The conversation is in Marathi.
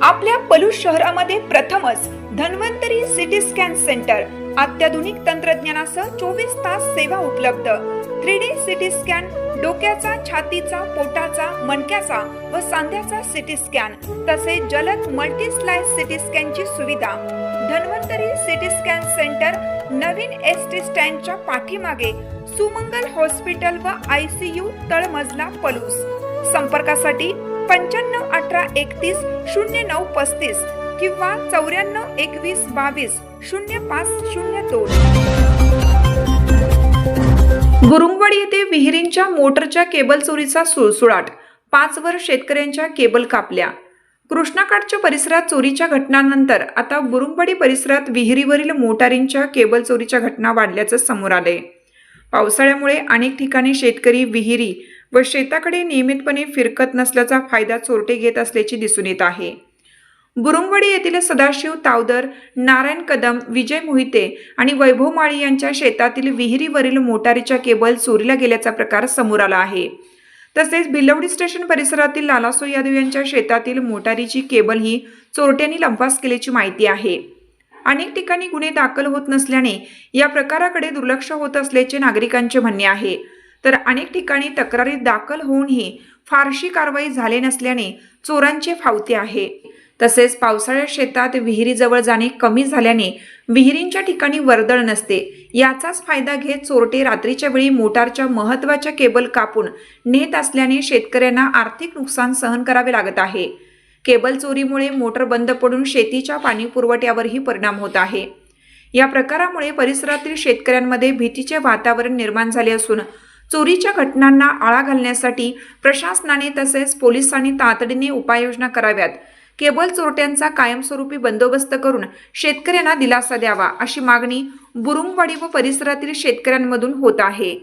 आपल्या पलूस शहरामध्ये प्रथमच धन्वंतरी सिटी स्कॅन सेंटर अत्याधुनिक तंत्रज्ञानासह 24 तास सेवा उपलब्ध। 3D सिटी स्कॅन, डोक्याचा, छातीचा, पोटाचा, मणक्याचा व सांध्याचा सिटी स्कॅन, तसेच जलद मल्टी स्लाइस सिटी स्कॅनची सुविधा। धन्वंतरी सिटी स्कॅन सेंटर नवीन एसटी स्टँडच्या पाठीमागे सुमंगल हॉस्पिटल व ICU तळमजला पलूस। संपर्कासाठी 95 18 31 09 35 किंवा 94 21 22 0502। बुरुंगवाडी येथे विहिरींच्या मोटरच्या केबल चोरीचा सुळसुळाट, 5 वर शेतकऱ्यांच्या केबल कापल्या। कृष्णाकाठच्या परिसरात चोरीच्या घटनांनंतर आता बुरुंगवाडी परिसरात विहिरीवरील मोटारींच्या केबल चोरीच्या घटना वाढल्याचं समोर आलंय। पावसाळ्यामुळे अनेक ठिकाणी शेतकरी विहिरी व शेताकडे नियमितपणे फिरकत नसल्याचा फायदा चोरटे घेत असल्याचे दिसून येत आहे। बुरुंगवाडी येथील सदाशिव तावदर, नारायण कदम, विजय मोहिते आणि वैभव माळी यांच्या शेतातील विहिरीवरील मोटारीच्या केबल चोरीला गेल्याचा प्रकार समोर आला आहे। तसेच भिलवडी स्टेशन परिसरातील लालासो यादव यांच्या शेतातील मोटारीची केबल ही चोरट्यांनी लंपास केल्याची माहिती आहे। अनेक ठिकाणी गुन्हे दाखल होत नसल्याने या प्रकाराकडे दुर्लक्ष होत असल्याचे नागरिकांचे म्हणणे आहे, तर अनेक ठिकाणी तक्रारी दाखल होऊनही फारशी कारवाई झाली नसल्याने चोरांचे फावते आहे। तसेच पावसाळ्यात शेतात विहिरीजवळ जाणे कमी झाल्याने विहिरींच्या ठिकाणी वर्दळ नसते, याचाच फायदा घेत चोरटे रात्रीच्या वेळी मोटारच्या महत्त्वाच्या केबल कापून नेत असल्याने शेतकऱ्यांना आर्थिक नुकसान सहन करावे लागत आहे। केबल चोरीमुळे मोटर बंद पडून शेतीच्या पाणी पुरवठ्यावरही परिणाम होत आहे। या प्रकारामुळे परिसरातील शेतकऱ्यांमध्ये भीतीचे वातावरण निर्माण झाले असून चोरीच्या घटनांना आळा घालण्यासाठी प्रशासनाने तसेच पोलिसांनी तातडीने उपाययोजना कराव्यात। केबल चोरट्यांचा कायमस्वरूपी बंदोबस्त करून शेतकऱ्यांना दिलासा द्यावा, अशी मागणी बुरुंगवाडी व परिसरातील शेतकऱ्यांमधून होत आहे।